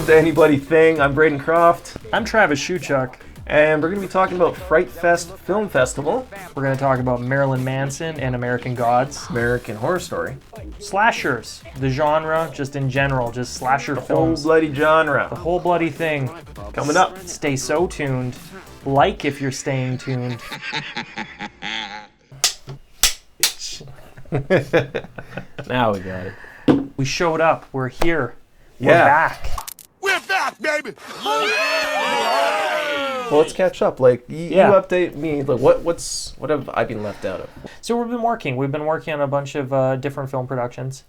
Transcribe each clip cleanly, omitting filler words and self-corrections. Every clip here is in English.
to Any Bloody Thing. I'm Braden Croft. I'm Travis Shuchuk. And we're going to be talking about FrightFest Film Festival. We're going to talk about Marilyn Manson and American Gods. American Horror Story. Slashers, the genre, just in general, just slasher films. Whole bloody genre. The whole bloody thing. Coming up. Stay so tuned. Like if you're staying tuned. Now we got it. We showed up. We're here. We're back. We're back, baby! Well, let's catch up. Like, you update me. Like, what have I been left out of? So we've been working on a bunch of different film productions.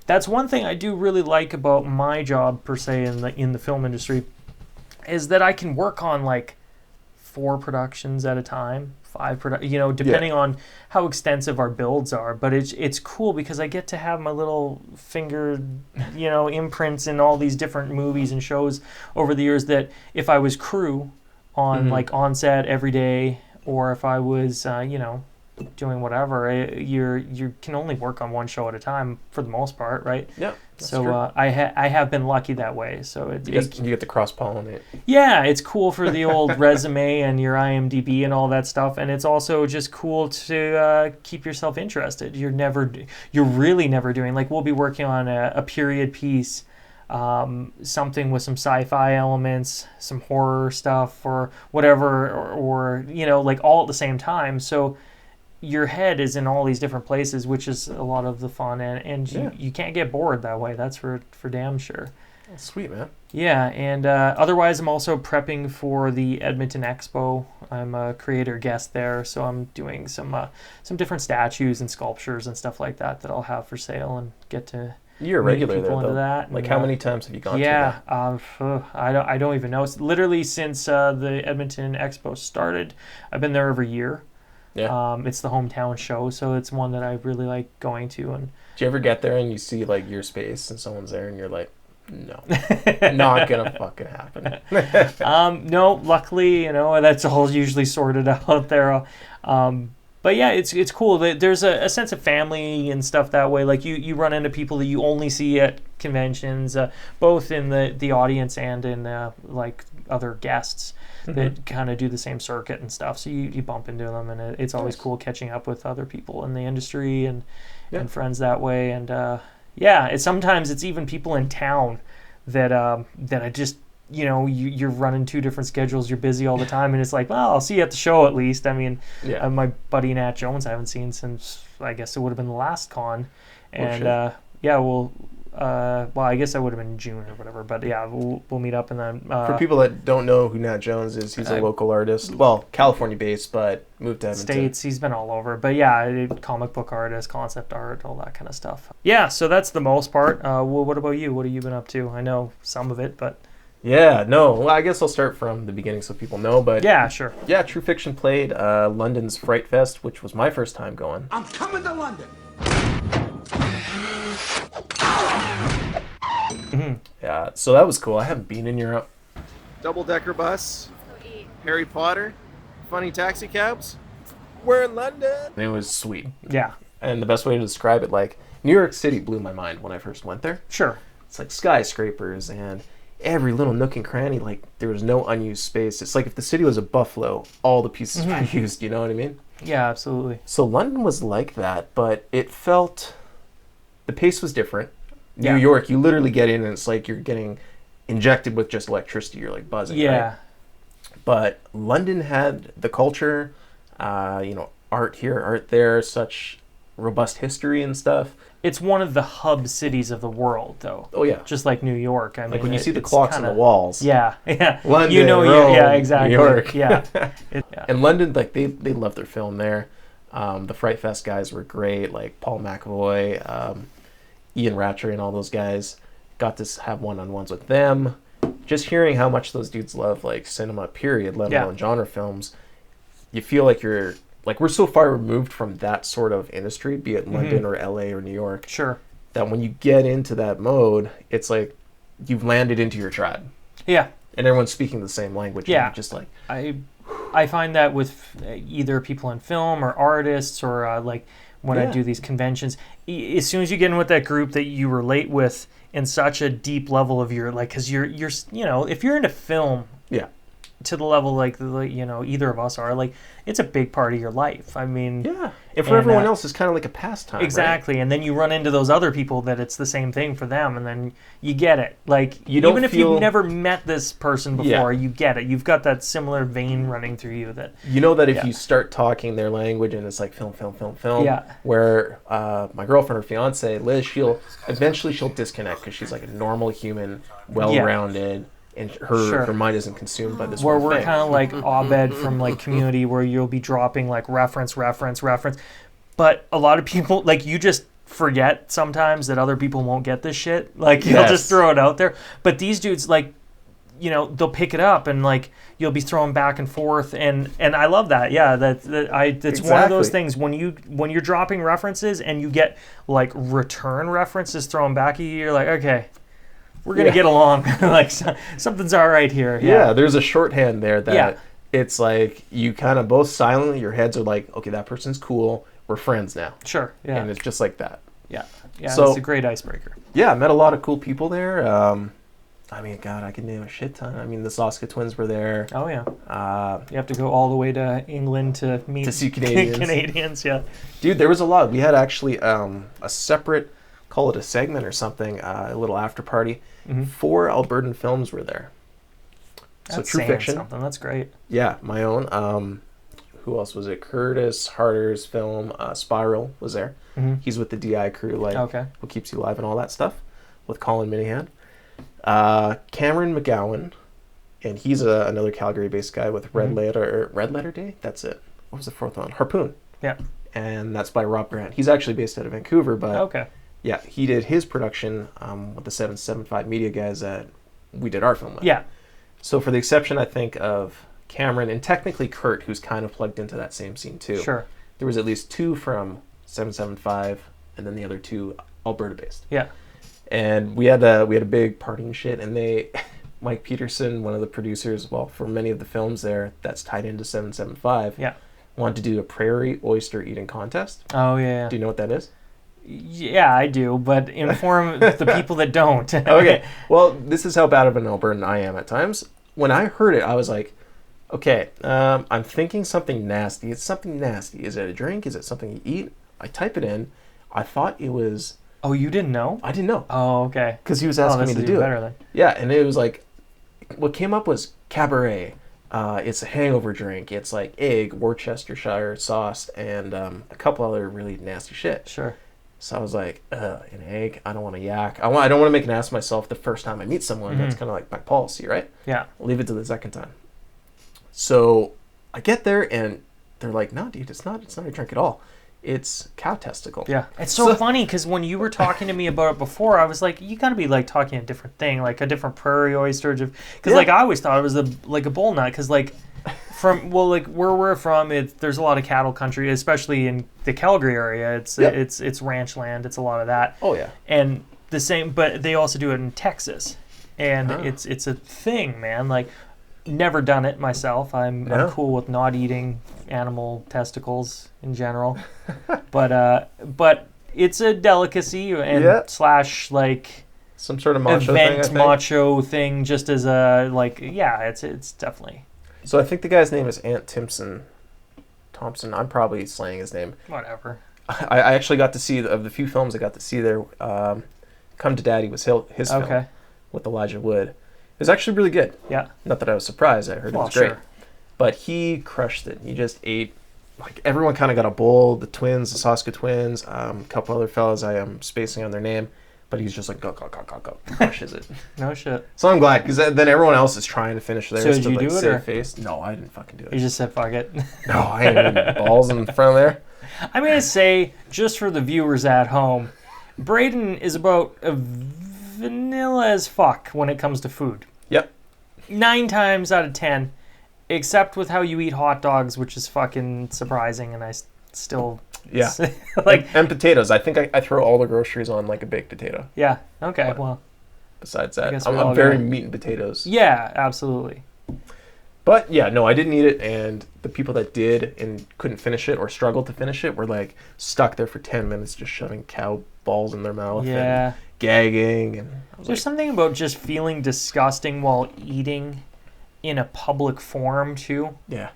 That's one thing I do really like about my job, per se, in the film industry, is that I can work on like 4 productions at a time, 5 depending on how extensive our builds are. But it's cool because I get to have my little finger, imprints in all these different movies and shows over the years. That if I was crew on like on set every day, or if I was doing whatever, you can only work on one show at a time for the most part, right? Yeah. So I have been lucky that way. So you get to cross-pollinate. Yeah, it's cool for the old resume and your IMDb and all that stuff, and it's also just cool to keep yourself interested. You're really never doing, like, we'll be working on a period piece, something with some sci-fi elements, some horror stuff, or whatever, or like all at the same time. So your head is in all these different places, which is a lot of the fun, and you can't get bored that way. That's for damn sure. That's sweet, man. Yeah, and otherwise I'm also prepping for the Edmonton Expo. I'm a creator guest there, so I'm doing some different statues and sculptures and stuff like that I'll have for sale and get to. You're a regular there, though. That. Like, how many times have you gone to that? I don't even know. Literally since the Edmonton Expo started, I've been there every year. Yeah. It's the hometown show, so it's one that I really like going to. And do you ever get there and you see like your space and someone's there and you're like, no, not gonna fucking happen? No, luckily, that's all usually sorted out there. But yeah, it's cool. There's a sense of family and stuff that way. Like you run into people that you only see at conventions, both in the audience and in like other guests that kind of do the same circuit and stuff. So you bump into them, and it's always cool catching up with other people in the industry and friends that way. And sometimes it's even people in town that I just you're running 2 different schedules. You're busy all the time, and it's like, well, I'll see you at the show at least. I mean, my buddy Nat Jones I haven't seen since, I guess it would have been the last con, and I guess that would have been in June or whatever. But yeah, we'll meet up, and then for people that don't know who Nat Jones is, he's a local artist. Well, California based, but moved to Edmonton. States. He's been all over, but yeah, comic book artist, concept art, all that kind of stuff. Yeah, so that's the most part. What about you? What have you been up to? I know some of it, but. Yeah, no. Well, I guess I'll start from the beginning so people know. But yeah, sure. Yeah, True Fiction played London's FrightFest, which was my first time going. I'm coming to London. Yeah, so that was cool. I haven't been in Europe. Double-decker bus, Harry Potter, funny taxi cabs. We're in London. And it was sweet. Yeah. And the best way to describe it, like, New York City blew my mind when I first went there. Sure. It's like skyscrapers and every little nook and cranny, like, there was no unused space. It's like if the city was a buffalo, all the pieces were used, you know what I mean? Yeah, absolutely. So London was like that, but it felt, the pace was different. New York, you literally get in and it's like you're getting injected with just electricity. You're like buzzing. Yeah. Right? But London had the culture, art here, art there, such robust history and stuff. It's one of the hub cities of the world, though. Oh, yeah. Just like New York. I mean, like when you see the clocks on the walls. Yeah. London, Rome, exactly. New York. Yeah. And London, like, they love their film there. The FrightFest guys were great, like Paul McAvoy, Ian Rattray and all those guys. Got to have one-on-ones with them. Just hearing how much those dudes love, like, cinema, period, let alone genre films, you feel like you're, like, we're so far removed from that sort of industry, be it London or LA or New York. Sure. That when you get into that mode, it's like you've landed into your tribe. Yeah. And everyone's speaking the same language. Yeah. And just like... I find that with either people in film or artists or, like, when I do these conventions. As soon as you get in with that group that you relate with in such a deep level of your, like, because you're you know, if you're into film, Yeah. to the level like you know, either of us are, like, it's a big part of your life. I mean, Yeah. And for everyone else, it's kind of like a pastime. exactly. Right? And then you run into those other people that it's the same thing for them, and then you get it. Like, You don't even if feel- you've never met this person before, you get it. You've got that similar vein running through you that You know that if Yeah. you start talking their language and it's like film, Yeah. where my girlfriend or fiance, Liz, she'll disconnect because she's like a normal human, well-rounded, and her mind isn't consumed by this where one we're thing. kind of like Abed from like Community, where you'll be dropping like reference, but a lot of people, like, you just forget sometimes that other people won't get this shit. Like, you'll just throw it out there, but these dudes, like, you know, they'll pick it up and like you'll be throwing back and forth, and I love that. Yeah, that's one of those things when you're dropping references and you get like return references thrown back at you, you're like, okay, we're gonna get along. Like, something's all right here. Yeah, there's a shorthand there that it's like you kind of both silently, your heads are like, okay, that person's cool, we're friends now. Sure. Yeah. And it's just like that. Yeah. So- It's a great icebreaker. Yeah, I met a lot of cool people there. I mean, God, I could name a shit ton. I mean, the Saska twins were there. Oh yeah. You have to go all the way to England to meet To see Canadians. Canadians, yeah. Dude, there was a lot. We had actually a separate, call it a segment or something, a little after party. 4 Albertan films were there. So That's True saying Fiction. something. That's great. Yeah, my own. Who else was it? Curtis Harder's film, Spiral, was there. He's with the DI crew, like What Keeps You Alive and all that stuff, with Colin Minihan. Cameron McGowan, and he's another Calgary-based guy with Red Letter Day? That's it. What was the fourth one? Harpoon. Yeah. And that's by Rob Grant. He's actually based out of Vancouver, but yeah, he did his production with the 775 Media guys that we did our film with. Yeah. So for the exception, I think, of Cameron and technically Kurt, who's kind of plugged into that same scene too. Sure. There was at least 2 from 775, and then the other 2 Alberta-based. Yeah. And we had a big party and shit, and Mike Peterson, one of the producers, well, for many of the films there that's tied into 775, wanted to do a prairie oyster eating contest. Oh yeah. Do you know what that is? Yeah, I do, but inform the people that don't. Okay. Well, this is how bad of an Albertan I am at times. When I heard it, I was like, okay, I'm thinking something nasty. It's something nasty. Is it a drink? Is it something you eat? I type it in. I thought it was... Oh, you didn't know? I didn't know. Oh, okay. Because he was asking me to do it. Then. Yeah, and it was like... What came up was Cabaret. It's a hangover drink. It's like egg, Worcestershire sauce, and a couple other really nasty shit. Sure. So I was like, an egg? I don't want to yak. I don't want to make an ass of myself the first time I meet someone. That's kind of like my policy, right? Yeah. I'll leave it to the second time. So I get there and they're like, no, dude, it's not a drink at all. It's cow testicle. Yeah. It's so funny because when you were talking to me about it before, I was like, you got to be like talking a different thing, like a different prairie oyster. Because like I always thought it was like a bull nut because like like where we're from, there's a lot of cattle country, especially in the Calgary area. It's ranch land. It's a lot of that. Oh yeah. And the same, but they also do it in Texas, and it's a thing, man. Like, never done it myself. I'm cool with not eating animal testicles in general, but it's a delicacy and slash like some sort of macho macho thing. Just as a like, it's definitely. So I think the guy's name is Ant Thompson. I'm probably slaying his name. Whatever. I actually got to see, of the few films I got to see there, Come to Daddy was his film with Elijah Wood. It was actually really good. Yeah. Not that I was surprised. I heard it was great. Sure. But he crushed it. He just ate, like, everyone kind of got a bowl. The twins, the Saska twins, a couple other fellas, I am spacing on their name. But he's just like, go, crushes it. No shit. So I'm glad, because then everyone else is trying to finish theirs. So did to, you like, do it, save or? face. No, I didn't fucking do it. You just said, fuck it. No, I ain't even balls in front of there. I'm going to say, just for the viewers at home, Braden is about vanilla as fuck when it comes to food. Yep. 9 times out of 10, except with how you eat hot dogs, which is fucking surprising, and I still... Yeah. like and potatoes. I think I throw all the groceries on like a baked potato. Yeah. Okay, well... Besides that, I'm very meat and potatoes. Yeah, absolutely. But yeah, no, I didn't eat it, and the people that did and couldn't finish it or struggled to finish it were like stuck there for 10 minutes just shoving cow balls in their mouth Yeah. and gagging. And I was There's something about just feeling disgusting while eating in a public forum too. yeah.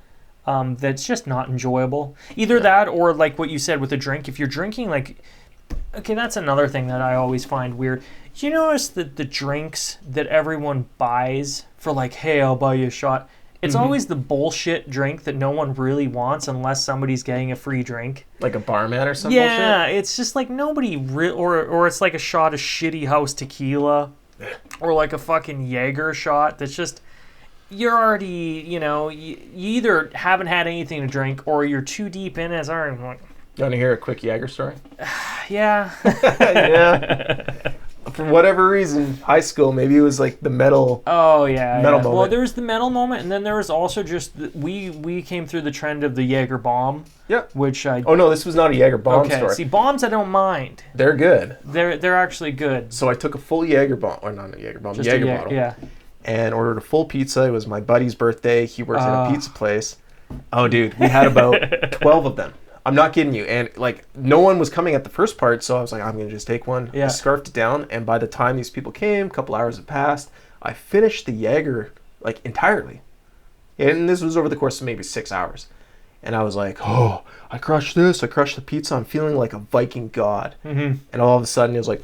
That's just not enjoyable. Either that or like what you said with a drink. If you're drinking like, okay, that's another thing that I always find weird. Do you notice that the drinks that everyone buys for like, hey, I'll buy you a shot, it's always the bullshit drink that no one really wants unless somebody's getting a free drink. Like a barman or something. Yeah, it's just like nobody or it's like a shot of shitty house tequila or like a fucking Jaeger shot that's just, you're already, you either haven't had anything to drink or you're too deep in it. It's already like, You want to hear a quick Jaeger story? yeah. Yeah. For whatever reason, high school, maybe it was like the metal. Oh yeah. Metal yeah. moment. Well, there was the metal moment, and then there was also just we came through the trend of the Jaeger bomb. Yeah. Which I. Oh no, this was not a Jaeger bomb okay. story. See, bombs I don't mind. They're good. They're actually good. So I took a full Jaeger bomb, or not a Jaeger bomb, Just Jaeger a bottle. Yeah. And ordered a full pizza. It was my buddy's birthday. He works at a pizza place. Oh, dude, we had about 12 of them. I'm not kidding you. And, like, no one was coming at the first part, so I was like, I'm going to just take one. Yeah. I scarfed it down, and by the time these people came, a couple hours had passed, I finished the Jaeger, like, entirely. And this was over the course of maybe 6 hours. And I was like, oh, I crushed this. I crushed the pizza. I'm feeling like a Viking god. Mm-hmm. And all of a sudden, it was like,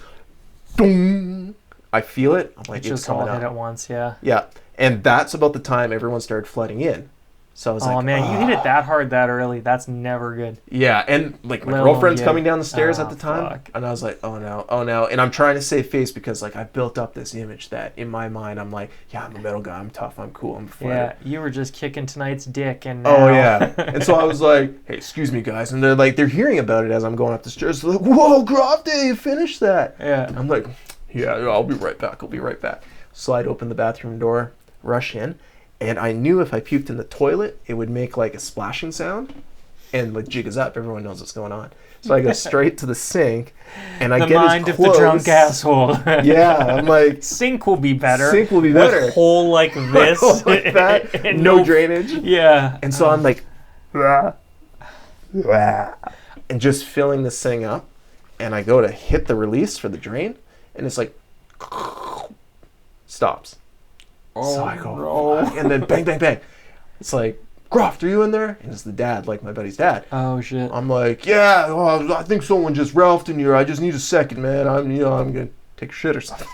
boom. I feel it. I'm like, It it's just all coming hit out. at once. Yeah. Yeah, and that's about the time everyone started flooding in. So I was like, Oh man, you hit it that hard that early. That's never good. yeah, and like my Little girlfriend's kid. coming down the stairs at Oh, the time, fuck. and I was like, oh no, and I'm trying to save face because like I built up this image that in my mind I'm like, yeah, I'm a metal guy, I'm tough, I'm cool, I'm a fighter. Yeah, you were just kicking tonight's dick, and Oh now- yeah, and so I was like, hey, excuse me guys, and they're hearing about it as I'm going up the stairs. They're like, whoa, Grofty, you finished that? Yeah. I'm like, yeah, I'll be right back. Slide open the bathroom door, rush in, and I knew if I puked in the toilet, it would make like a splashing sound, and like jig is up. Everyone knows what's going on. So I go straight to the sink, and I The get mind as of the close. drunk asshole. Yeah, I'm like, Sink will be better. Sink will be With better. hole like this. like that, and no drainage. Yeah. And so I'm like, and just filling this thing up, and I go to hit the release for the drain, and it's like, stops. So I go, fuck, and then bang, bang, bang. It's like, Groft, are you in there? And it's the dad, like my buddy's dad. Oh shit. I'm like, yeah, well, I think someone just ralphed in here. I just need a second, man. I'm gonna take a shit or something.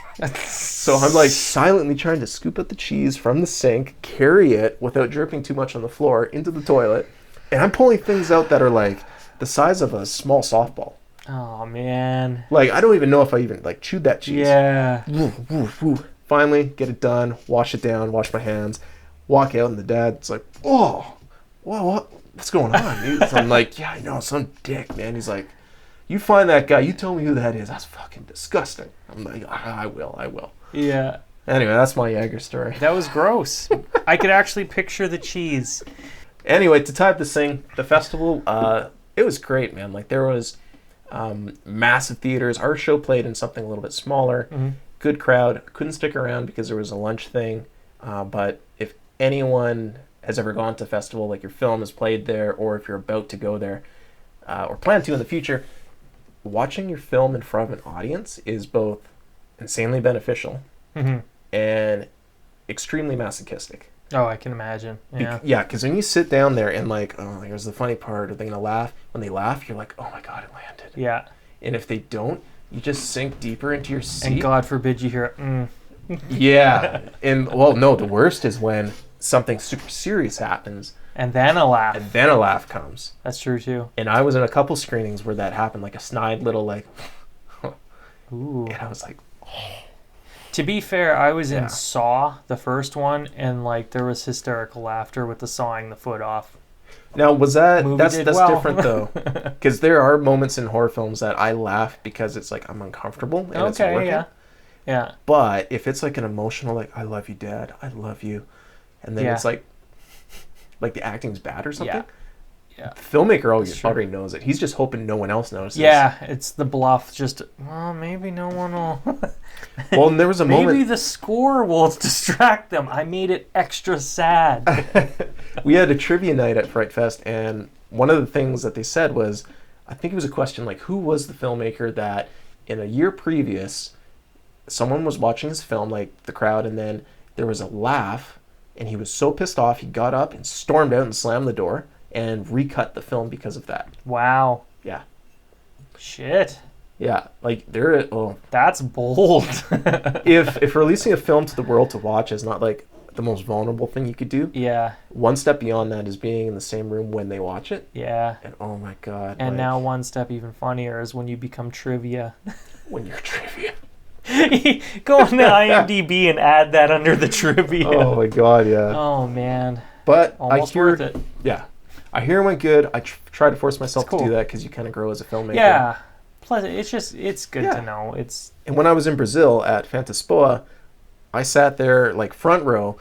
So I'm like silently trying to scoop out the cheese from the sink, carry it without dripping too much on the floor into the toilet, and I'm pulling things out that are like the size of a small softball. Oh man. Like I don't even know if I even like chewed that cheese. Yeah. Woof, woof, woof. Finally, get it done, wash it down, wash my hands, walk out, and the dad's like, oh, what's going on? I'm like, yeah, I know, some dick, man. He's like, you find that guy, you tell me who that is. That's fucking disgusting. I'm like, I will. Yeah. Anyway, that's my Jaeger story. That was gross. I could actually picture the cheese. Anyway, to tie up this thing, the festival, it was great, man. Like, there was massive theaters. Our show played in something a little bit smaller. Mm-hmm. Good crowd. Couldn't stick around because there was a lunch thing. But if anyone has ever gone to a festival, like your film is played there, or if you're about to go there, or plan to in the future, watching your film in front of an audience is both insanely beneficial and extremely masochistic. Oh, I can imagine. Yeah. Yeah, because when you sit down there and like, oh, here's the funny part, are they going to laugh? When they laugh, you're like, oh my God, it landed. Yeah. And if they don't, you just sink deeper into your seat. And God forbid you hear Yeah. And, well, no, the worst is when something super serious happens. and then a laugh. And then a laugh comes. That's true too. And I was in a couple screenings where that happened, like a snide little like, Ooh. and I was like, To be fair, I was Yeah. in Saw, the first one, and like there was hysterical laughter with the sawing the foot off. now was that, Movie that's did well. well. Different though. Because there are moments in horror films that I laugh because it's like I'm uncomfortable and it's Okay, working. yeah. But if it's like an emotional, like, I love you, Dad, I love you, and then Yeah. it's like the acting's bad or something, Yeah. the filmmaker That's true. already knows it. He's just hoping no one else notices. Yeah, it's the bluff. Just, well, maybe no one will. Well, and there was a Maybe moment the score will distract them. I made it extra sad. we had a trivia night at FrightFest, and one of the things that they said was, I think it was a question like, who was the filmmaker that in a year previous, someone was watching his film, like the crowd, and then there was a laugh, and he was so pissed off, he got up and stormed out and slammed the door and recut the film because of that. Wow. Yeah. Shit. Yeah, like there. Oh, That's bold. if releasing a film to the world to watch is not like the most vulnerable thing you could do, Yeah. one step beyond that is being in the same room when they watch it. Yeah. And oh my god! And like, now one step even funnier is when you become trivia. when you're trivia. Go on to IMDb and add that under the trivia. Oh my god, yeah. Oh, man. But Almost I hear, worth it. yeah, I hear it went good. I try to force myself It's cool. to do that because you kind of grow as a filmmaker. Yeah. Plus, it's good Yeah. to know. It's And when I was in Brazil at Fantaspoa, I sat there like front row.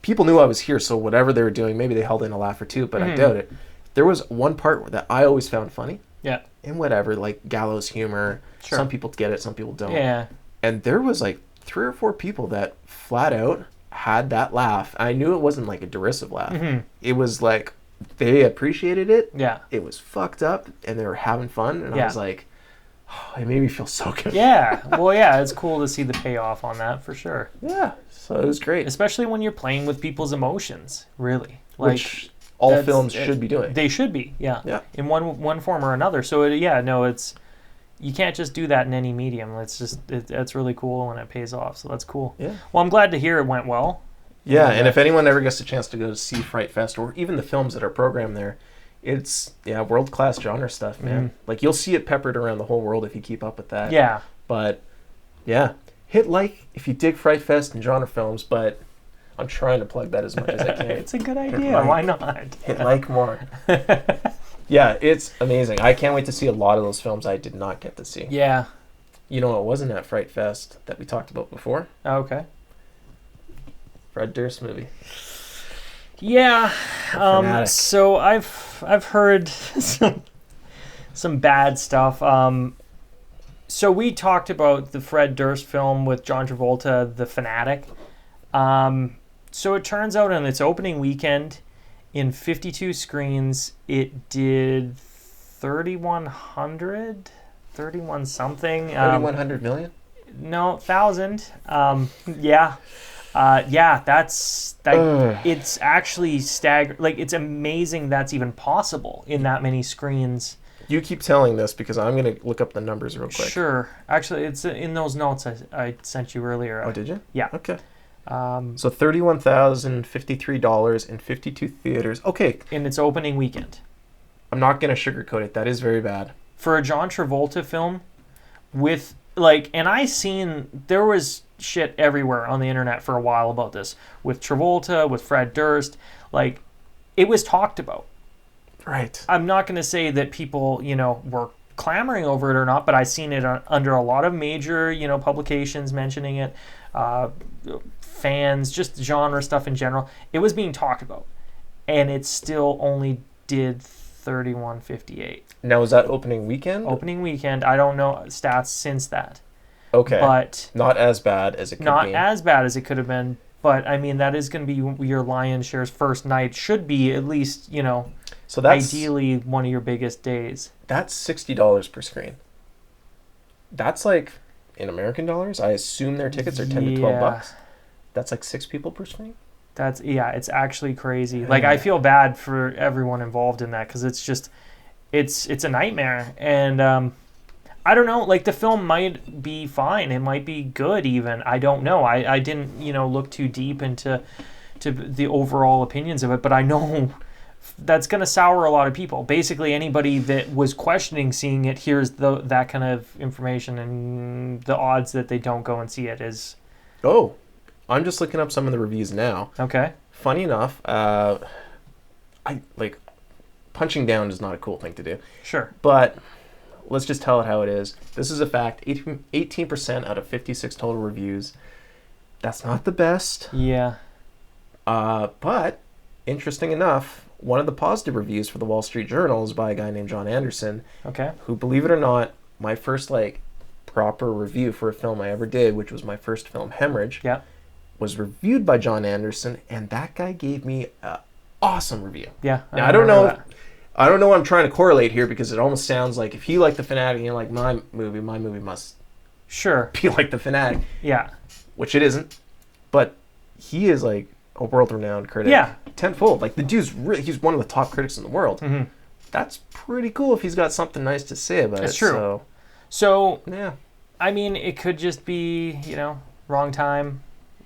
People knew I was here, so whatever they were doing, maybe they held in a laugh or two, but I doubt it. There was one part that I always found funny, yeah. and whatever, like gallows humor. Sure. Some people get it, some people don't. Yeah. And there was like 3 or 4 people that flat out had that laugh. I knew it wasn't like a derisive laugh. It was like they appreciated it. Yeah. It was fucked up, and they were having fun, and I Yeah. was like, oh, it made me feel so good. Yeah. Well, yeah, it's cool to see the payoff on that for sure. Yeah, so it was great. Especially when you're playing with people's emotions, really. Like, Which all that's- films should be doing. they should be, yeah. Yeah. In one form or another. So, it's you can't just do that in any medium. It's really cool and it pays off. So that's cool. Yeah. Well, I'm glad to hear it went well. Yeah, and if anyone ever gets a chance to go to see Fright Fest or even the films that are programmed there, it's world-class genre stuff, man. Like you'll see it peppered around the whole world if you keep up with that. Yeah. But yeah, hit like if you dig Fright Fest and genre films, but I'm trying to plug that as much as I can. It's a good idea. like. Why not? Hit like more. Yeah, it's amazing. I can't wait to see a lot of those films I did not get to see. Yeah. You know what wasn't at Fright Fest that we talked about before? Okay. Fred Durst movie. Yeah. Fanatic. So I've heard some bad stuff. So we talked about the Fred Durst film with John Travolta, The Fanatic. So it turns out on its opening weekend, in 52 screens, it did 3,100, 31 something. 3,100 million? No, 1,000. Yeah. It's actually like it's amazing that's even possible in that many screens. You keep telling this because I'm going to look up the numbers real quick. Sure. Actually, it's in those notes I sent you earlier. Oh, did you? Yeah. Okay. So $31,053 in 52 theaters. Okay. In its opening weekend. I'm not going to sugarcoat it. That is very bad. For a John Travolta film with there was shit everywhere on the internet for a while about this. With Travolta, with Fred Durst. Like, it was talked about. Right. I'm not going to say that people, were clamoring over it or not, but I've seen it under a lot of major, publications mentioning it. Fans, just genre stuff in general. It was being talked about. And it still only did 3158. Now, was that opening weekend? Opening weekend. I don't know stats since that. Okay. But not as bad as it could be. Not as bad as it could have been. But, I mean, that is going to be your lion's share's first night. Should be at least, so that's, ideally one of your biggest days. That's $60 per screen. That's like, in American dollars, I assume their tickets are 10 to 12 bucks. That's like 6 people per screen? It's actually crazy. Like, I feel bad for everyone involved in that because it's just, it's a nightmare. And I don't know, like the film might be fine. It might be good even. I don't know. I didn't, look too deep into the overall opinions of it, but I know that's going to sour a lot of people. Basically, anybody that was questioning seeing it hears that kind of information, and the odds that they don't go and see it is... Oh, I'm just looking up some of the reviews now. Okay. Funny enough, punching down is not a cool thing to do. Sure. But let's just tell it how it is. This is a fact. 18% out of 56 total reviews. That's not the best. Yeah. But interesting enough, one of the positive reviews for the Wall Street Journal is by a guy named John Anderson. Okay. Who, believe it or not, my first proper review for a film I ever did, which was my first film, Hemorrhage. Yeah. Was reviewed by John Anderson, and that guy gave me an awesome review. Yeah. Now, I don't know what I'm trying to correlate here, because it almost sounds like if he liked The Fanatic and you like my movie must be like The Fanatic. Yeah. Which it isn't. But he is like a world-renowned critic. Yeah. Tenfold. Like, the dude's he's one of the top critics in the world. Mm-hmm. That's pretty cool if he's got something nice to say about it. It's true. So, yeah. I mean, it could just be, wrong time.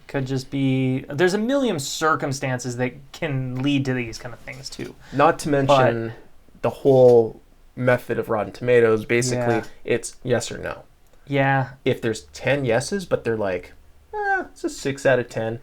Could just be, there's a million circumstances that can lead to these kind of things too. Not to mention the whole method of Rotten Tomatoes. Basically, it's yes or no. Yeah. If there's 10 yeses, but they're like, it's a 6 out of 10,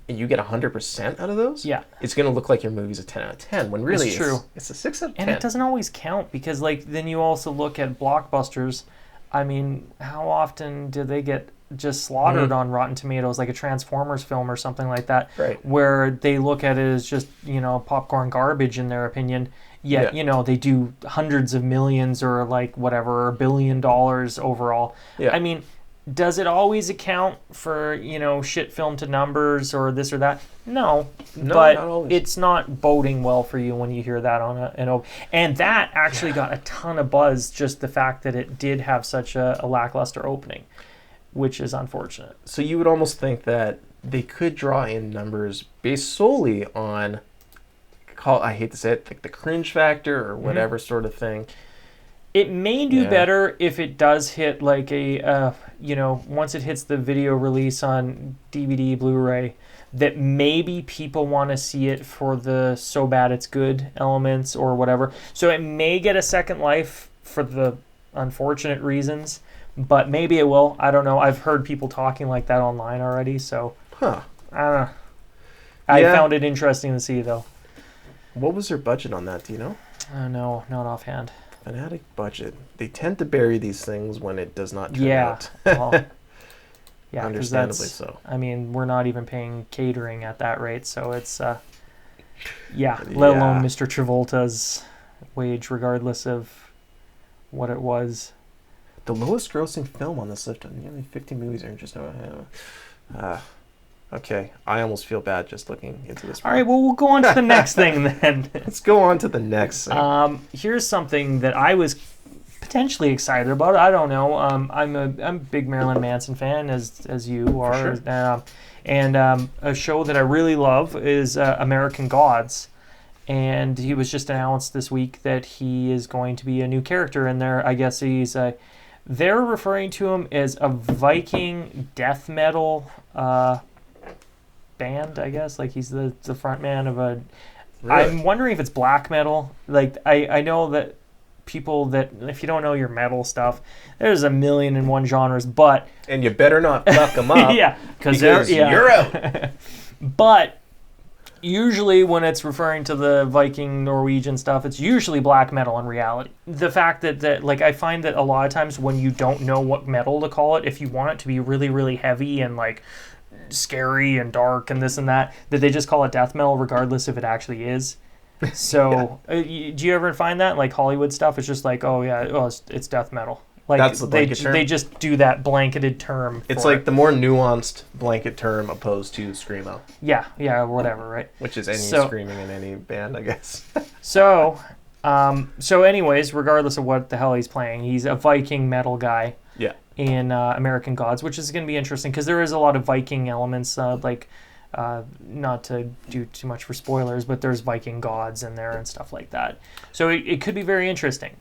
and you get 100% out of those, it's going to look like your movie's a 10 out of 10, when really it's a 6 out of 10. And it doesn't always count, because then you also look at blockbusters. I mean, how often do they get just slaughtered on Rotten Tomatoes, like a Transformers film or something like that, where they look at it as just, popcorn garbage in their opinion, yet, they do hundreds of millions or like whatever, $1 billion overall. Yeah. I mean, does it always account for, shit film to numbers or this or that? No, but not always. It's not boding well for you when you hear that on and that actually got a ton of buzz, just the fact that it did have such a lackluster opening, which is unfortunate. So you would almost think that they could draw in numbers based solely on, I hate to say it, like the cringe factor or whatever sort of thing. It may do better if it does hit like a, once it hits the video release on DVD, Blu-ray, that maybe people want to see it for the so bad it's good elements or whatever. So it may get a second life for the unfortunate reasons, but maybe it will. I don't know. I've heard people talking like that online already, so I don't know. I found it interesting to see, though. What was their budget on that? Do you know? No, not offhand. Fanatic budget. They tend to bury these things when it does not turn out. Well, understandably so. I mean, we're not even paying catering at that rate, so it's let alone Mr. Travolta's wage, regardless of what it was. The lowest grossing film on this list of nearly 50 movies are just okay. I almost feel bad just looking into this. All right, well, we'll go on to the next thing then. Let's go on to the next thing. Here's something that I was potentially excited about. I don't know. I'm a big Marilyn Manson fan, as you are. Sure. And a show that I really love is American Gods. And he was just announced this week that he is going to be a new character in there. I guess they're referring to him as a Viking death metal band, I guess. Like, he's the front man of a... Really? I'm wondering if it's black metal. Like, I know that people that... If you don't know your metal stuff, there's 1,000,001 genres, but... And you better not fuck them up. because you're out. But... Usually when it's referring to the Viking Norwegian stuff, it's usually black metal in reality. The fact that like, I find that a lot of times when you don't know what metal to call it, if you want it to be really, really heavy and like scary and dark and this and that they just call it death metal regardless if it actually is. So do you ever find that? Like Hollywood stuff, it's just like, it's death metal. Like, that's the blanket term. They just do that blanketed term. It's like the more nuanced blanket term opposed to screamo. Yeah, whatever, right? Which is any screaming in any band, I guess. So anyways, regardless of what the hell he's playing, he's a Viking metal guy. Yeah. In American Gods, which is going to be interesting because there is a lot of Viking elements, not to do too much for spoilers, but there's Viking gods in there and stuff like that. So it could be very interesting.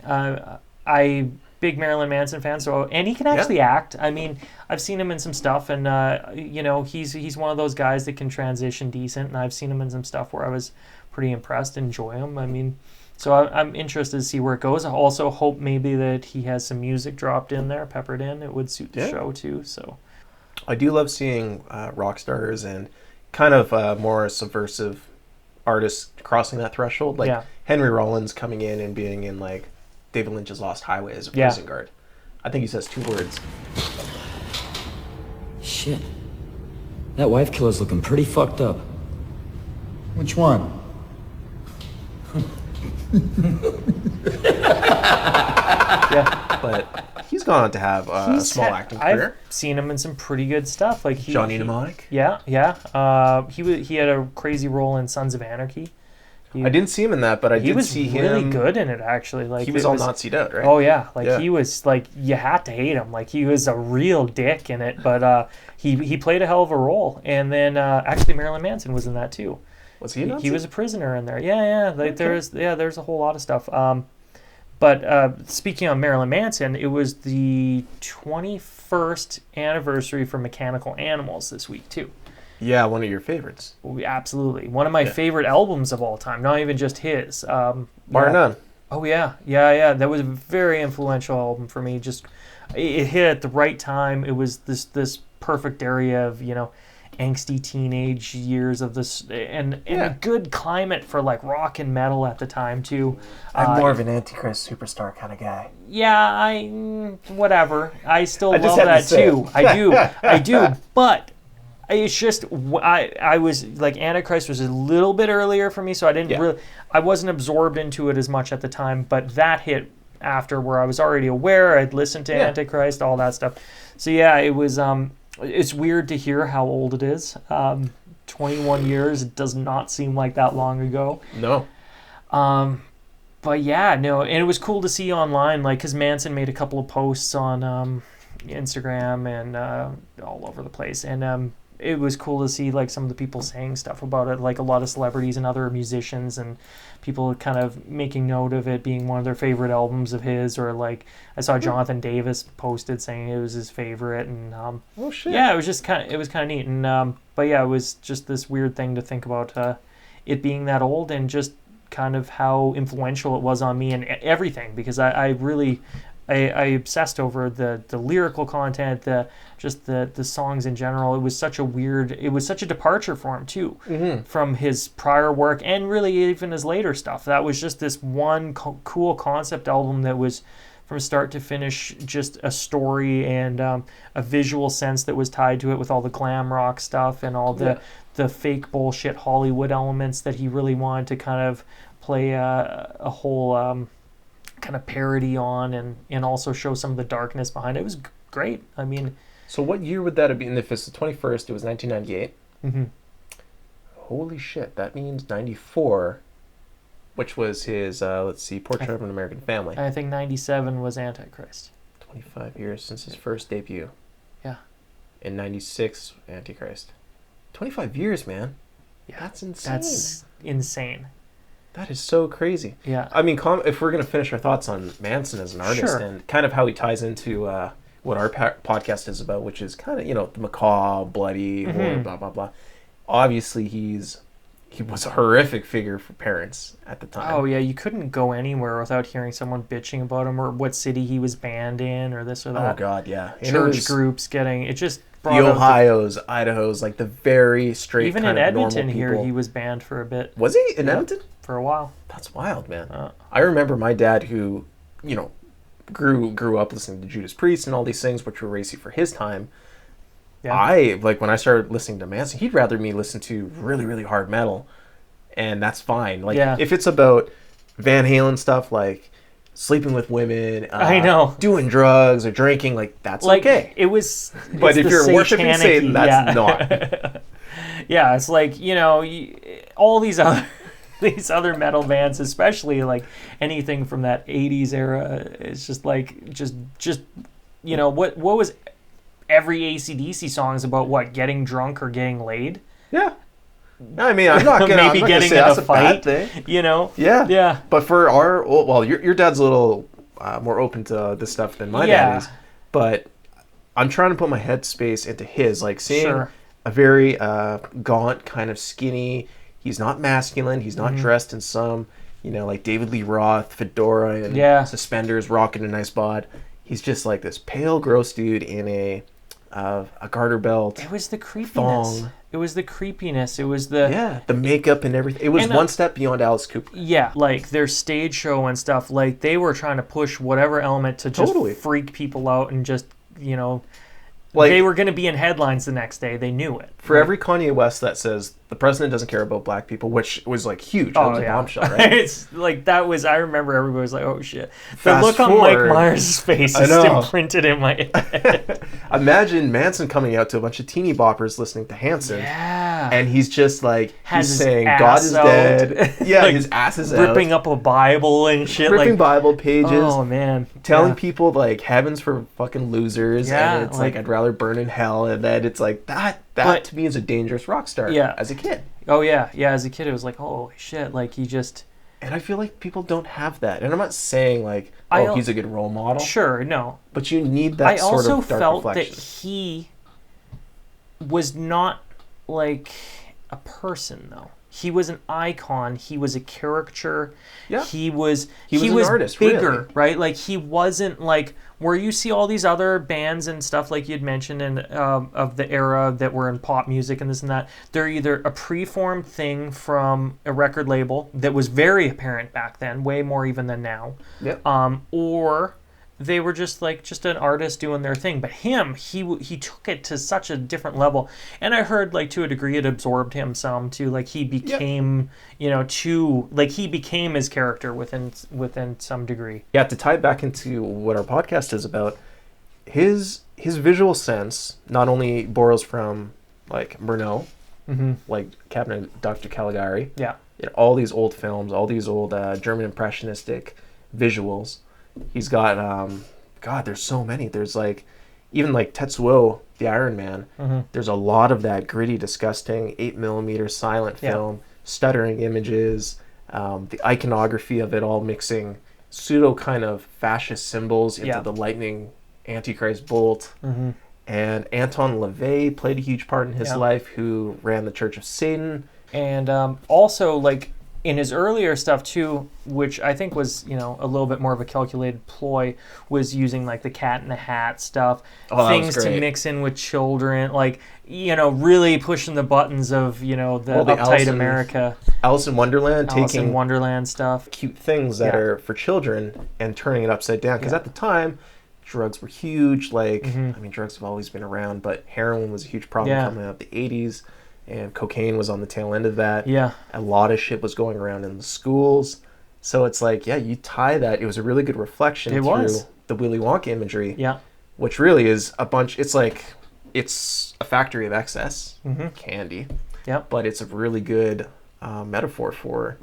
Big Marilyn Manson fan, and he can actually act. I mean, I've seen him in some stuff, and he's one of those guys that can transition decent, and I've seen him in some stuff where I was pretty impressed, enjoy him. I mean, so I'm interested to see where it goes. I also hope maybe that he has some music dropped in there, peppered in. It would suit the show too. So I do love seeing rock stars and kind of more subversive artists crossing that threshold, like Henry Rollins coming in and being in like David Lynch's Lost Highway as a prison guard. I think he says 2 words. Shit. That wife killer's looking pretty fucked up. Which one? But he's gone on to have a small acting career. I've seen him in some pretty good stuff. Like Johnny Mnemonic. Yeah. He had a crazy role in Sons of Anarchy. I didn't see him in that, but I did see him. He was really good in it, actually. Like he was all Nazi'd out, right? Oh yeah, he was like you had to hate him. Like he was a real dick in it, but he played a hell of a role. And then actually Marilyn Manson was in that too. Was he a Nazi? He was a prisoner in there. Yeah. Like there's a whole lot of stuff. But speaking on Marilyn Manson, it was the 21st anniversary for Mechanical Animals this week too. Yeah, one of your favorites. Absolutely. One of my favorite albums of all time, not even just his. Bar none. Oh, yeah. That was a very influential album for me. Just, it hit at the right time. It was this perfect area of, angsty teenage years of this, and a good climate for, like, rock and metal at the time, too. I'm more of an Antichrist superstar kind of guy. Yeah, whatever. I still love that, too. I do, but... It's just I was like Antichrist was a little bit earlier for me, so I didn't I wasn't absorbed into it as much at the time. But that hit after where I was already aware. I'd listened to Antichrist, all that stuff. So yeah, it was. It's weird to hear how old it is. 21 years. It does not seem like that long ago. No. But yeah, no, and it was cool to see online, like, because Manson made a couple of posts on Instagram and all over the place, and it was cool to see like some of the people saying stuff about it, like a lot of celebrities and other musicians and people kind of making note of it being one of their favorite albums of his, or like I saw Jonathan Davis posted saying it was his favorite, and oh shit, yeah, it was kind of neat, and but yeah, it was just this weird thing to think about it being that old and just kind of how influential it was on me and everything, because I really obsessed over the lyrical content, the songs in general. It was such a departure for him too, from his prior work and really even his later stuff. That was just this one cool concept album that was from start to finish just a story and a visual sense that was tied to it, with all the glam rock stuff and all the fake bullshit Hollywood elements that he really wanted to kind of play a whole kind of parody on, and also show some of the darkness behind it. It was great. I mean, so what year would that have been? If it's the 21st, it was 1998. Mm-hmm. Holy shit, that means 94, which was his Portrait of an American Family. I think 97 was Antichrist. 25 years since his first debut. Yeah. In 96, Antichrist. 25 years, man. Yeah, that's insane. That's insane. That is so crazy. Yeah. I mean, if we're going to finish our thoughts on Manson as an artist and kind of how he ties into what our podcast is about, which is kind of, the macabre, bloody, blah, blah, blah. Obviously, he was a horrific figure for parents at the time. Oh, yeah. You couldn't go anywhere without hearing someone bitching about him, or what city he was banned in, or this or that. Oh, God, yeah. Church groups getting... It just... The Ohios, Idahos, like the very straight even kind in of normal Edmonton people. here, he was banned for a bit. Was he in Edmonton? For a while. That's wild, man. I remember my dad, who, grew up listening to Judas Priest and all these things, which were racy for his time. Yeah. When I started listening to Manson, he'd rather me listen to really, really hard metal, and that's fine. Like, if it's about Van Halen stuff, like sleeping with women, I know, doing drugs or drinking, like that's like, okay. But if you're worshiping Satan, that's not. Yeah, it's like, all these other metal bands, especially like anything from that 80s era, it's just like just what was every AC/DC song is about? What, getting drunk or getting laid? Yeah. I mean, I'm not gonna maybe getting say in that's a fight, bad thing. Yeah. But for your dad's a little more open to this stuff than my dad is. But I'm trying to put my headspace into his, like seeing a very gaunt, kind of skinny. He's not masculine. He's not dressed in some, like David Lee Roth fedora and suspenders, rocking a nice bod. He's just like this pale, gross dude in a garter belt. It was the creepiness. Thong. It was the creepiness. It was the makeup and everything. It was one step beyond Alice Cooper. Yeah, like their stage show and stuff. Like they were trying to push whatever element to just freak people out and just Like, they were going to be in headlines the next day. They knew it. For every Kanye West that says the president doesn't care about black people, which was like huge. That was a bombshell, right? It's like that was. I remember everybody was like, "Oh shit!" The Fast look forward, on Mike Myers' face is imprinted in my head. Imagine Manson coming out to a bunch of teeny boppers listening to Hanson. Yeah. And he's just like, Has he's his saying ass God is out. dead. Yeah, Like, his ass is ripping out. up a Bible and shit. Ripping like, Bible pages. oh man. Telling Yeah. people like heaven's for fucking losers. Yeah, And it's like I'd rather burn in hell. And then it's like that But- to me is a dangerous rock star. Yeah. As a kid. Oh yeah, yeah. As a kid, it was like, holy shit! Like he just. And I feel like people don't have that. And I'm not saying like, I he's a good role model. Sure, no. But you need that I sort also of dark felt reflection. that he was not like a person though. He was an icon. He was a caricature. Yeah. He was an artist, bigger, really. right? Like he wasn't like where you see all these other bands and stuff like you'd mentioned in of the era that were in pop music and this and that. They're either a preformed thing from a record label that was very apparent back then, way more even than now. Yep. Or they were just an artist doing their thing. But him, he took it to such a different level. And I heard like to a degree it absorbed him some too. Like he became, he became his character within some degree. Yeah, to tie it back into what our podcast is about, his visual sense not only borrows from like Murnau, like Cabinet of Dr. Caligari, all these old films, all these old German impressionistic visuals. He's got there's so many. There's like even like Tetsuo, the Iron Man. There's a lot of that gritty, disgusting 8mm silent film, stuttering images, the iconography of it all mixing pseudo kind of fascist symbols into the lightning Antichrist bolt. And Anton LaVey played a huge part in his life, who ran the Church of Satan. And also like in his earlier stuff too, which I think was, a little bit more of a calculated ploy, was using like the Cat in the Hat stuff, things to mix in with children, like, really pushing the buttons of, the uptight America. Alice in Wonderland, taking Wonderland stuff. Cute things that are for children and turning it upside down. Because at the time, drugs were huge. Like, I mean, drugs have always been around, but heroin was a huge problem coming out of the 80s. And cocaine was on the tail end of that. Yeah. A lot of shit was going around in the schools. So it's like, you tie that. It was a really good reflection through the Willy Wonka imagery. Yeah. Which really is a bunch. It's like, it's a factory of excess candy. Yeah. But it's a really good metaphor for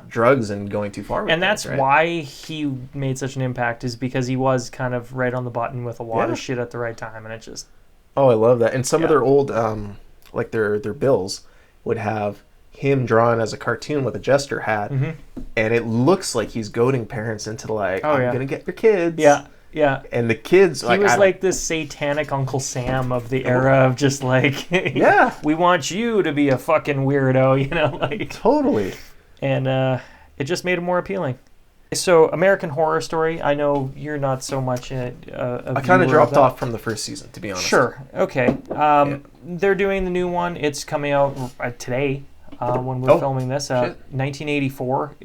drugs and going too far with and that's right? why he made such an impact, is because he was kind of right on the button with a lot of shit at the right time. And it just... Oh, I love that. And some of their old... like their bills would have him drawn as a cartoon with a jester hat, and it looks like he's goading parents into like, I'm gonna get your kids. Yeah. And the kids, he was like this satanic Uncle Sam of the era of just like, we want you to be a fucking weirdo, like totally. And it just made him more appealing. So American Horror Story, I know you're not so much I kind of dropped off from the first season, to be honest. Sure. Okay. They're doing the new one. It's coming out today when we're filming this. 1984.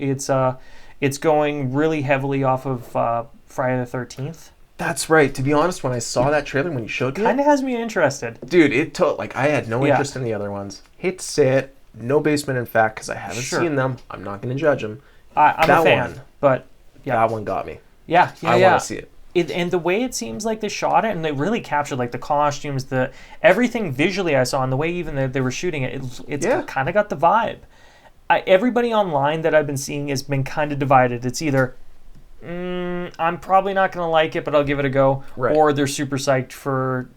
It's going really heavily off of Friday the 13th. That's right. To be honest, when I saw that trailer, when you showed me, kind of has me interested. Dude, I had no interest in the other ones. Hate to say it, no Basement in Fact, because I haven't seen them. I'm not going to judge them. I'm a fan, but that one got me. Yeah, I want to see it. And the way it seems like they shot it, and they really captured like the costumes, everything visually I saw, and the way even they were shooting it, it's kind of got the vibe. Everybody online that I've been seeing has been kind of divided. It's either I'm probably not going to like it, but I'll give it a go, or they're super psyched for.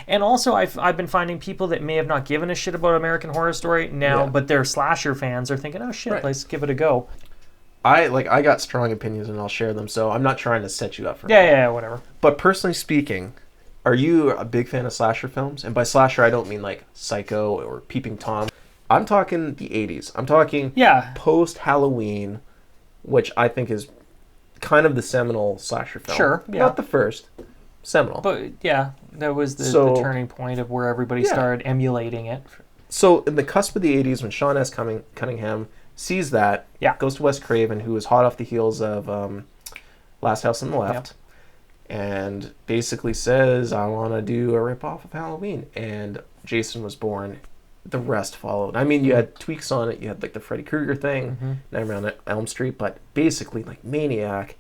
And also, I've been finding people that may have not given a shit about American Horror Story now, but they're slasher fans are thinking, oh shit, let's give it a go. I got strong opinions and I'll share them, so I'm not trying to set you up for yeah, whatever. But personally speaking, are you a big fan of slasher films? And by slasher, I don't mean like Psycho or Peeping Tom. I'm talking the 80s. I'm talking post-Halloween, which I think is kind of the seminal slasher film. Sure, yeah. Not the first. Seminal. But yeah, that was the turning point of where everybody started emulating it. So in the cusp of the 80s, when Sean S. Cunningham sees that, goes to Wes Craven, who is hot off the heels of Last House on the Left, and basically says, I want to do a ripoff of Halloween. And Jason was born. The rest followed. I mean, you had tweaks on it. You had like the Freddy Krueger thing, Nightmare on Elm Street, but basically like Maniac,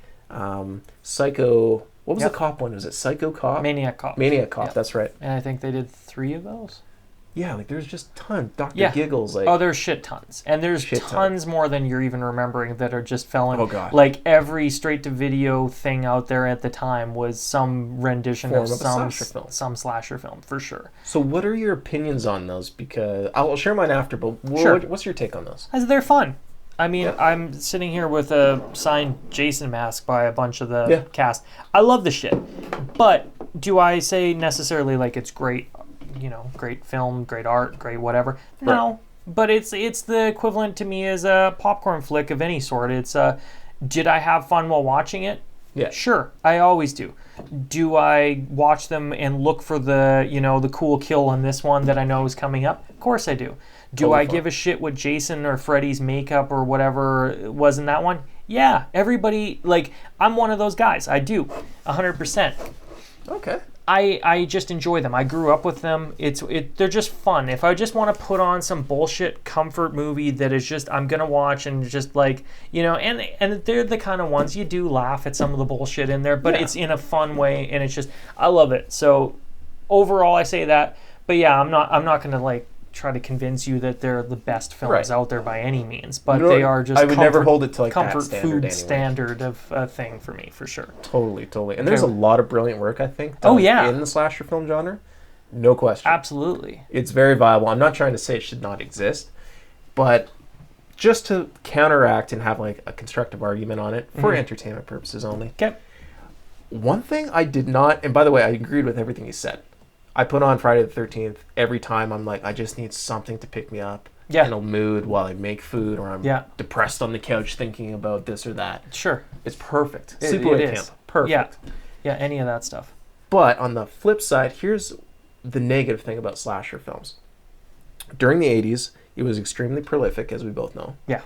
Psycho. What was the cop one? Was it Psycho Cop? Maniac Cop. Maniac Cop, that's right. And I think they did 3 of those. Yeah, like there's just tons. Dr. Giggles, like oh, there's shit tons, and there's tons more than you're even remembering that are just felon. Oh god! Like every straight to video thing out there at the time was some rendition of some slasher film for sure. So, what are your opinions on those? Because I'll share mine after. But what's your take on those? As they're fun. I mean, I'm sitting here with a signed Jason mask by a bunch of the cast. I love the shit, but do I say necessarily like it's great? You know, great film, great art, great whatever. No, but it's the equivalent to me as a popcorn flick of any sort. It's did I have fun while watching it? Yeah. Sure, I always do. Do I watch them and look for the, the cool kill on this one that I know is coming up? Of course I do. Do I give a shit what Jason or Freddy's makeup or whatever was in that one? Yeah, everybody, like, I'm one of those guys. I do, 100%. Okay. I just enjoy them. I grew up with them. They're just fun. If I just want to put on some bullshit comfort movie that is just I'm gonna watch and just like and they're the kind of ones you do laugh at some of the bullshit in there, but it's in a fun way and it's just I love it. So overall, I say that. But yeah, I'm not gonna like try to convince you that they're the best films out there by any means, but they are just I would never hold it to like comfort that standard food standard of a thing for me for sure. Totally. And there's a lot of brilliant work I think done in the slasher film genre. No question. Absolutely. It's very viable. I'm not trying to say it should not exist, but just to counteract and have like a constructive argument on it for entertainment purposes only. Okay. One thing I did not, and by the way, I agreed with everything you said. I put on Friday the 13th every time. I'm like, I just need something to pick me up in a mood while I make food or I'm depressed on the couch thinking about this or that. Sure. It's perfect. Sleepaway Camp. Perfect. Yeah, any of that stuff. But on the flip side, here's the negative thing about slasher films. During the 80s, it was extremely prolific, as we both know. Yeah.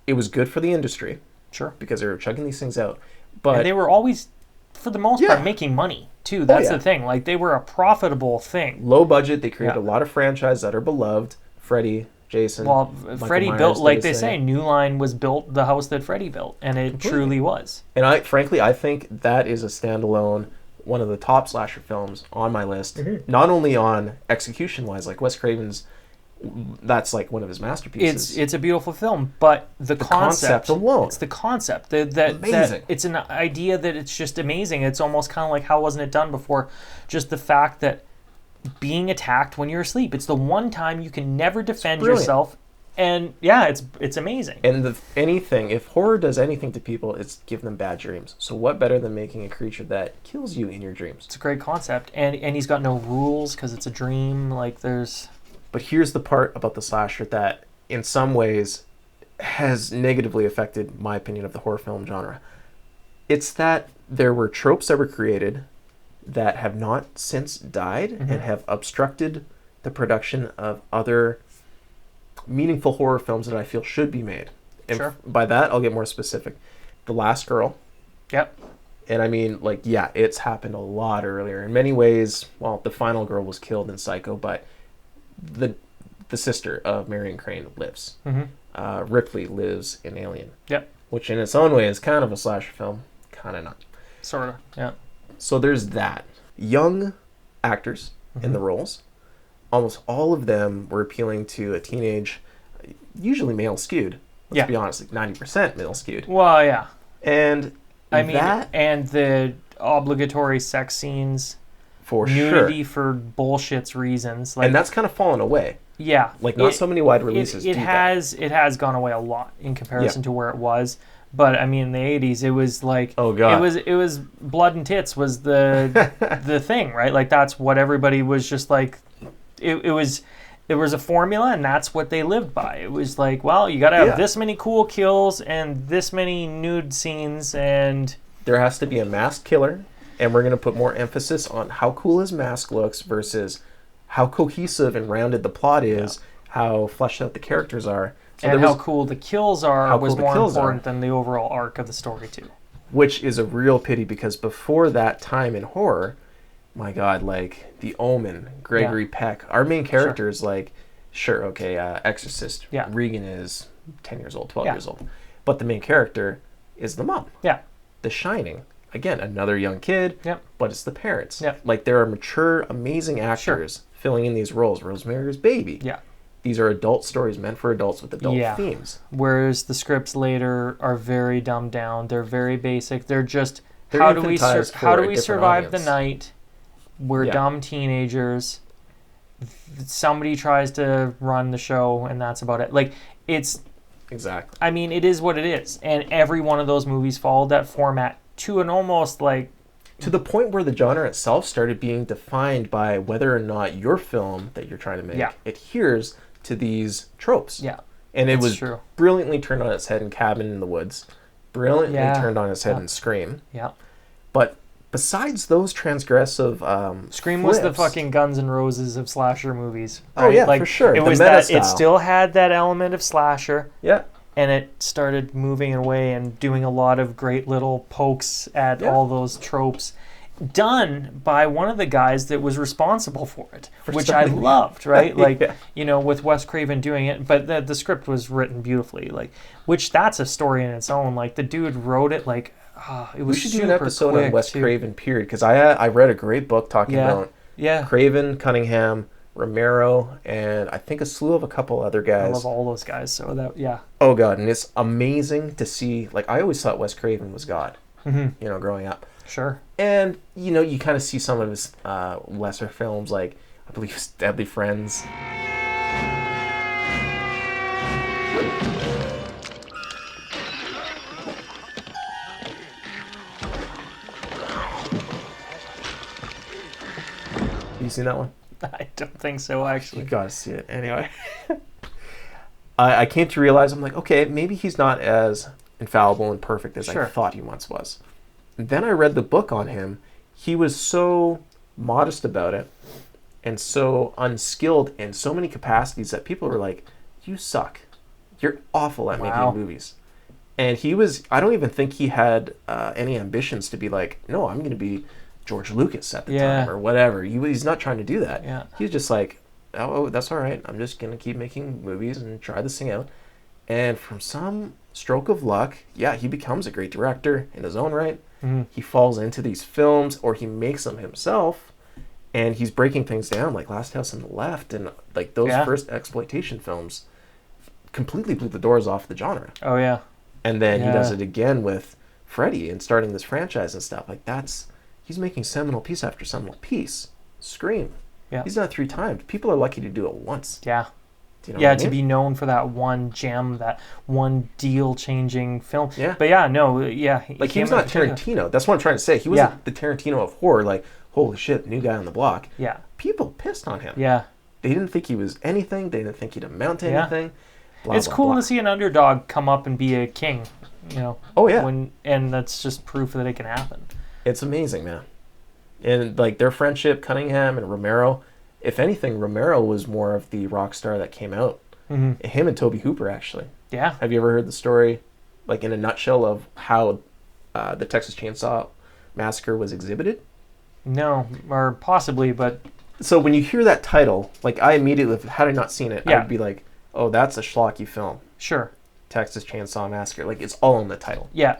It was good for the industry. Sure. Because they were chugging these things out. But and they were always, for the most part, making money. Too. That's the thing. Like, they were a profitable thing. Low budget. They created a lot of franchises that are beloved. Freddy, Jason. Well, Michael Freddy Myers, built, like they say, New Line was built the house that Freddy built, and it truly was. And I think that is a standalone, one of the top slasher films on my list. Not only on execution-wise, like Wes Craven's, that's like one of his masterpieces. It's a beautiful film, but the concept alone. It's the concept that it's an idea that it's just amazing. It's almost kind of like how wasn't it done before? Just the fact that being attacked when you're asleep. It's the one time you can never defend yourself, and it's amazing. And if horror does anything to people, it's give them bad dreams. So what better than making a creature that kills you in your dreams? It's a great concept, and he's got no rules because it's a dream. Like there's. But here's the part about the slasher that, in some ways, has negatively affected my opinion of the horror film genre. It's that there were tropes that were created that have not since died and have obstructed the production of other meaningful horror films that I feel should be made. And by that, I'll get more specific. The Last Girl. Yep. And I mean, like, it's happened a lot earlier. In many ways, well, the final girl was killed in Psycho, but the sister of Marion Crane lives. Ripley lives in Alien. Yep. Which in its own way is kind of a slasher film. Kind of not. Sort of, yeah. So there's that. Young actors in the roles. Almost all of them were appealing to a teenage, usually male skewed. Let's be honest, like 90% male skewed. Well, yeah. And and the obligatory sex scenes. For nudity for bullshit's reasons, like, and that's kind of fallen away. Yeah, like not so many wide releases. It has gone away a lot in comparison to where it was. But I mean, in the '80s, it was like, oh god, it was blood and tits was the the thing, right? Like that's what everybody was just like. It was a formula, and that's what they lived by. It was like, well, you got to have this many cool kills and this many nude scenes, and there has to be a masked killer. And we're going to put more emphasis on how cool his mask looks versus how cohesive and rounded the plot is, how fleshed out the characters are. So and how cool the kills are was more important than the overall arc of the story, too. which is a real pity because before that time in horror, my God, like The Omen, Gregory Peck, our main character is like, sure, okay, Exorcist, Regan is 10 years old, 12 years old, but the main character is the mom. Yeah. The Shining, again, another young kid, but it's the parents. Yeah. Like there are mature, amazing actors filling in these roles. Rosemary's Baby. Yeah. These are adult stories meant for adults with adult themes. Whereas the scripts later are very dumbed down. They're very basic. They're just how do we survive the night? We're dumb teenagers. Somebody tries to run the show, and that's about it. Like it's exactly. I mean, it is what it is, and every one of those movies followed that format to an almost like to the point where the genre itself started being defined by whether or not your film that you're trying to make adheres to these tropes. Yeah. And it was brilliantly turned on its head in Cabin in the Woods. Brilliantly turned on its head in Scream. Yeah. But besides those transgressive Scream was the fucking Guns N' Roses of slasher movies. Right? Oh yeah, like, for sure. It was that it still had that element of slasher. Yeah. And it started moving away and doing a lot of great little pokes at all those tropes, done by one of the guys that was responsible for it, which I loved, right? Like, you know, with Wes Craven doing it, but the script was written beautifully, like, which that's a story in its own. Like, the dude wrote it like, it was super quick. We should do an episode on Wes Craven, period, because I read a great book talking about Craven, Cunningham, Romero, and I think a slew of a couple other guys. I love all those guys, so that, Oh, God, and it's amazing to see, like, I always thought Wes Craven was God, you know, growing up. Sure. And, you know, you kind of see some of his lesser films, like, I believe it's Deadly Friends. You seen that one? I don't think so, actually. You gotta see it. Anyway. I came to realize, I'm like, okay, maybe he's not as infallible and perfect as I thought he once was. And then I read the book on him. He was so modest about it and so unskilled in so many capacities that people were like, you suck. You're awful at making movies. And he was, I don't even think he had any ambitions to be like, no, I'm going to be George Lucas at the time or whatever. He's not trying to do that. Yeah. He's just like, oh, that's all right. I'm just going to keep making movies and try this thing out. And from some stroke of luck, he becomes a great director in his own right. Mm-hmm. He falls into these films or he makes them himself and he's breaking things down like Last House on the Left and like those first exploitation films completely blew the doors off the genre. Oh, yeah. And then he does it again with Freddy and starting this franchise and stuff. Like he's making seminal piece after seminal piece. Scream. Yeah. He's done it 3 times. People are lucky to do it once. Yeah. Do you know what I mean? To be known for that one gem, that one deal-changing film. Yeah. But like he was not Tarantino. That's what I'm trying to say. He wasn't the Tarantino of horror. Like, holy shit, new guy on the block. Yeah. People pissed on him. Yeah. They didn't think he was anything. They didn't think he'd amount to anything. Blah, it's cool to see an underdog come up and be a king. You know. Oh yeah. And that's just proof that it can happen. It's amazing, man. And like their friendship, Cunningham and Romero. If anything, Romero was more of the rock star that came out. Mm-hmm. Him and Tobe Hooper, actually. Yeah. Have you ever heard the story, like in a nutshell, of how the Texas Chainsaw Massacre was exhibited? No, or possibly, but... So when you hear that title, like I immediately, had I not seen it, I would be like, oh, that's a schlocky film. Sure. Texas Chainsaw Massacre. Like, it's all in the title. Yeah.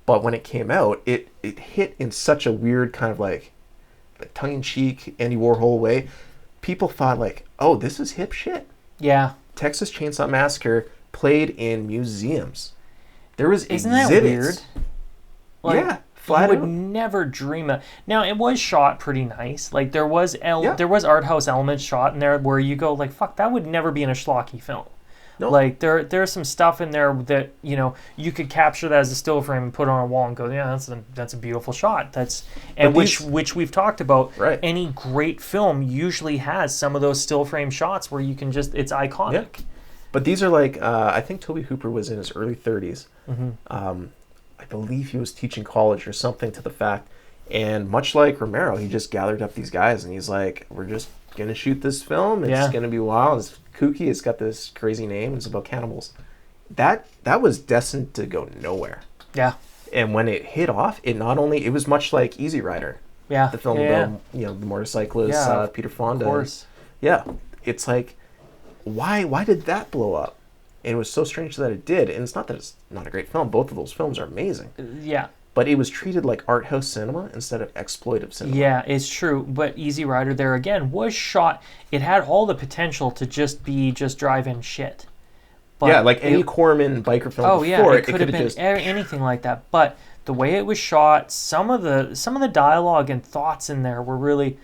But when it came out, it hit in such a weird kind of like tongue-in-cheek Andy Warhol way. People thought like, oh, this is hip shit. Yeah. Texas Chainsaw Massacre played in museums. There was Isn't exhibits. That weird? Like, yeah, flat I would never dream of. Now it was shot pretty nice. Like there was art house elements shot in there where you go like, fuck, that would never be in a schlocky film. Nope. Like there's some stuff in there that you could capture that as a still frame and put on a wall and go, yeah, that's a beautiful shot. Which we've talked about. Right. Any great film usually has some of those still frame shots where you can it's iconic. Yeah. But these are like I think Tobe Hooper was in his early 30s. Mm-hmm. I believe he was teaching college or something to the fact. And much like Romero, he just gathered up these guys and he's like, we're just gonna shoot this film. It's gonna be wild. It's kooky. It's got this crazy name. It's about cannibals. That was destined to go nowhere. Yeah. And when it hit off, it was much like Easy Rider. Yeah. The film about, the motorcyclist, Peter Fonda. Of course. Yeah. It's like, why did that blow up? And it was so strange that it did. And it's not that it's not a great film. Both of those films are amazing. Yeah. But it was treated like art house cinema instead of exploitive cinema. Yeah, it's true. But Easy Rider there again was shot. It had all the potential to just be drive-in shit. But like any Corman biker film before, it could have been anything like that. But the way it was shot, some of the dialogue and thoughts in there were really,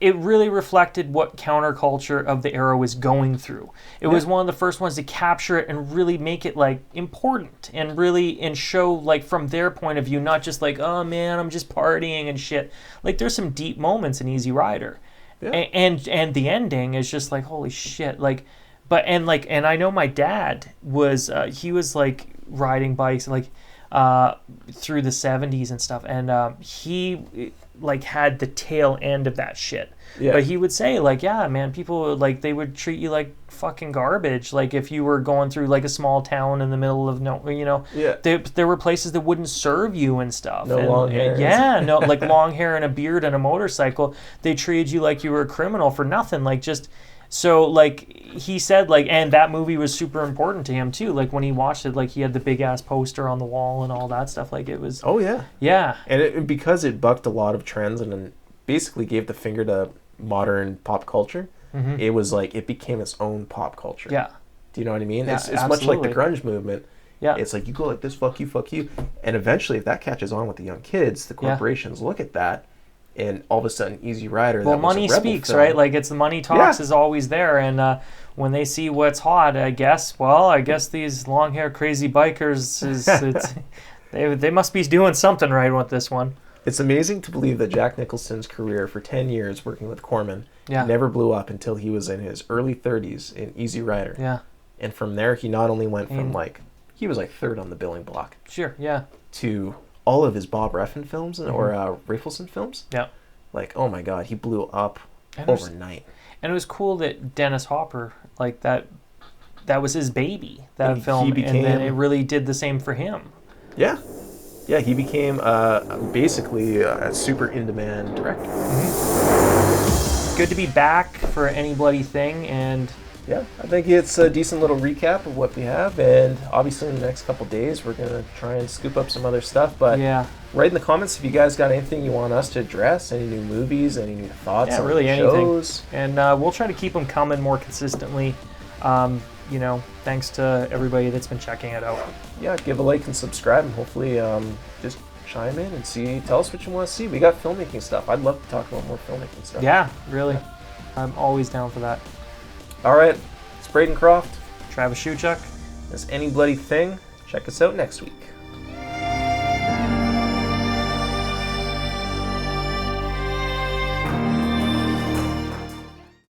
it really reflected what counterculture of the era was going through. It was one of the first ones to capture it and really make it like important and show like from their point of view, not just like, oh man, I'm just partying and shit. Like there's some deep moments in Easy Rider, and the ending is just like holy shit, like. But and I know my dad was he was like riding bikes like through the 70s and stuff, and he like had the tail end of that shit. Yeah. But he would say like, yeah, man, people like they would treat you like fucking garbage. Like if you were going through like a small town in the middle of there were places that wouldn't serve you and stuff. Long hair. Like long hair and a beard and a motorcycle. They treated you like you were a criminal for nothing. Like just. So, like, he said, like, and that movie was super important to him, too. Like, when he watched it, like, he had the big-ass poster on the wall and all that stuff. Like, it was... Oh, yeah. Yeah. And because it bucked a lot of trends and then basically gave the finger to modern pop culture, it was like, it became its own pop culture. Yeah. Do you know what I mean? Yeah, it's much like the grunge movement. Yeah. It's like, you go like this, fuck you. And eventually, if that catches on with the young kids, the corporations look at that. And all of a sudden, Easy Rider. Well, money speaks, film. Right? Like it's the money talks is always there, and when they see what's hot, I guess these long hair crazy bikers they must be doing something right with this one. It's amazing to believe that Jack Nicholson's career for 10 years working with Corman never blew up until he was in his early 30s in Easy Rider. Yeah. And from there, he not only went from he was like third on the billing block. Sure. Yeah. To all of his Bob Refn films or Rafelson films. Yeah. Like, oh my God, he blew up overnight. And it was cool that Dennis Hopper, like that was his baby, that film. And then it really did the same for him. Yeah. Yeah, he became basically a super in-demand director. Mm-hmm. Good to be back for Any Bloody Thing, and... Yeah, I think it's a decent little recap of what we have, and obviously in the next couple days we're going to try and scoop up some other stuff, but write in the comments if you guys got anything you want us to address, any new movies, any new thoughts on really the shows. Anything. And we'll try to keep them coming more consistently, thanks to everybody that's been checking it out. Yeah, give a like and subscribe, and hopefully just chime in and tell us what you want to see. We got filmmaking stuff. I'd love to talk about more filmmaking stuff. Yeah, really. I'm always down for that. All right, it's Braden Croft. Travis Shuchuk. This Any Bloody Thing. Check us out next week.